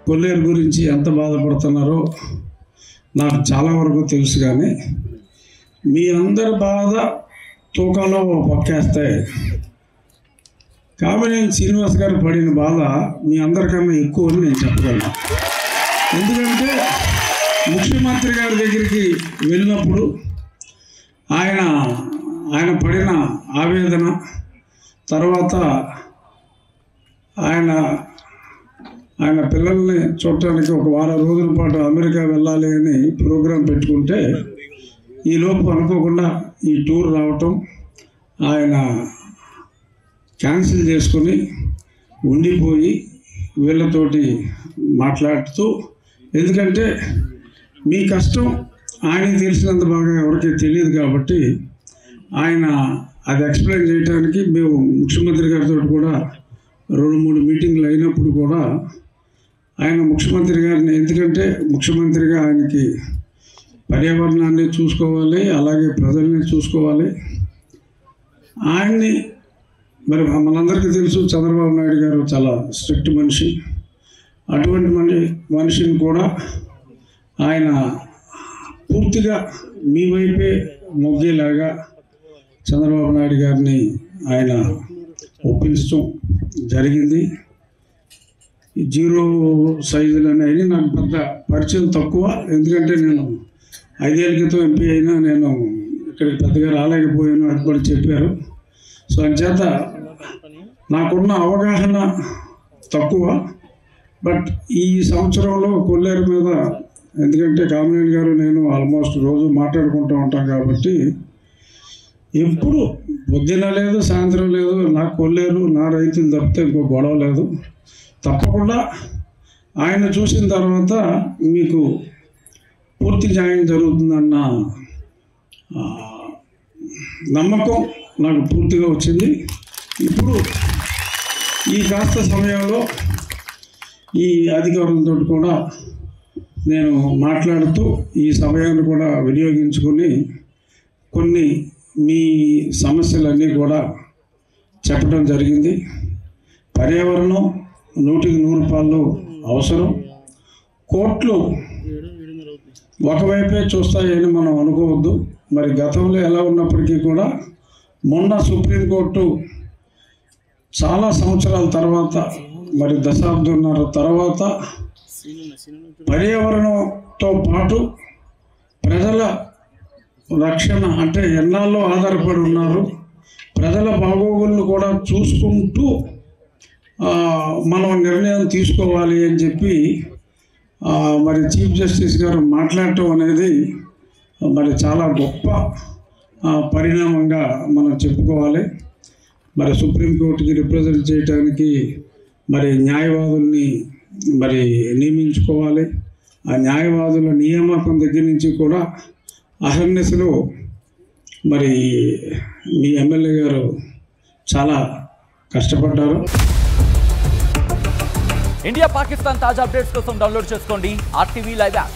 కొల్లేరు గురించి ఎంత బాధపడుతున్నారో నాకు చాలా వరకు తెలుసు. కానీ మీ అందరి బాధ తూకాలో పక్కేస్తే కామినేని శ్రీనివాస్ గారు పడిన బాధ మీ అందరికన్నా ఎక్కువ అని నేను చెప్పగలను. ఎందుకంటే ముఖ్యమంత్రి గారి దగ్గరికి వెళ్ళినప్పుడు ఆయన పడిన ఆవేదన, తర్వాత ఆయన పిల్లల్ని చూడటానికి ఒక వారం రోజుల పాటు అమెరికా వెళ్ళాలి అని ప్రోగ్రాం పెట్టుకుంటే ఈలోపు అనుకోకుండా ఈ టూర్ రావటం, ఆయన క్యాన్సిల్ చేసుకొని ఉండిపోయి వీళ్ళతోటి మాట్లాడుతూ, ఎందుకంటే మీ కష్టం ఆయనకి తెలిసినంత బాగా ఎవరికీ తెలియదు కాబట్టి ఆయన అది ఎక్స్ప్లెయిన్ చేయడానికి మేము ముఖ్యమంత్రి గారితో కూడా 2-3 మీటింగ్లు అయినప్పుడు కూడా ఆయన ముఖ్యమంత్రి గారిని, ఎందుకంటే ముఖ్యమంత్రిగా ఆయనకి పర్యావరణాన్ని చూసుకోవాలి, అలాగే ప్రజల్ని చూసుకోవాలి. ఆయన్ని మరి మనందరికీ తెలుసు, చంద్రబాబు నాయుడు గారు చాలా స్ట్రిక్ట్ మనిషి. అటువంటి మనిషిని కూడా ఆయన పూర్తిగా మీ వైపే మొగ్గేలాగా చంద్రబాబు నాయుడు గారిని ఆయన ఒప్పించడం జరిగింది. జీరో సైజులు అనేది నాకు పెద్ద పరిచయం తక్కువ, ఎందుకంటే నేను 5 ఏళ్ళ క్రితం ఎంపీ అయినా నేను ఇక్కడికి పెద్దగా రాలేకపోయాను, అది కూడా చెప్పారు. సో అంచేత నాకున్న అవగాహన తక్కువ. బట్ ఈ సంవత్సరంలో కొల్లేరు మీద, ఎందుకంటే కామినేని గారు నేను ఆల్మోస్ట్ రోజు మాట్లాడుకుంటూ ఉంటాం కాబట్టి ఎప్పుడు పొద్దున లేదు సాయంత్రం లేదు, నా కొల్లేరు నా రైతులు తప్పితే ఇంకో గొడవ లేదు. తప్పకుండా ఆయన చూసిన తర్వాత మీకు పూర్తి న్యాయం జరుగుతుందన్న నమ్మకం నాకు పూర్తిగా వచ్చింది. ఇప్పుడు ఈ కాస్త సమయంలో ఈ అధికారులతో కూడా నేను మాట్లాడుతూ ఈ సమయాన్ని కూడా వినియోగించుకొని కొన్ని మీ సమస్యలన్నీ కూడా చెప్పడం జరిగింది. పర్యావరణం 100% అవసరం. కోర్టులు ఒకవైపే చూస్తాయని మనం అనుకోవద్దు. మరి గతంలో ఎలా ఉన్నప్పటికీ కూడా మొన్న సుప్రీంకోర్టు చాలా సంవత్సరాల తర్వాత, మరి దశాబ్దంన్నర తర్వాత పర్యావరణంతో పాటు ప్రజల రక్షణ, అంటే ఎన్నాళ్ళో ఆధారపడి ఉన్నారు, ప్రజల బాగోగులను కూడా చూసుకుంటూ మనం నిర్ణయం తీసుకోవాలి అని చెప్పి మరి చీఫ్ జస్టిస్ గారు మాట్లాడటం అనేది మరి చాలా గొప్ప పరిణామంగా మనం చెప్పుకోవాలి. మరి సుప్రీంకోర్టుకి రిప్రజెంట్ చేయడానికి మరి న్యాయవాదుల్ని మరి నియమించుకోవాలి. ఆ న్యాయవాదుల నియామకం దగ్గర నుంచి కూడా అహర్నిశలో మరి మీ ఎమ్మెల్యే గారు చాలా కష్టపడ్డారు. ఇండియా పాకిస్తాన్ తాజా అప్డేట్స్ కోసం డౌన్లోడ్ చేసుకోండి RTV లైవ్ యాప్.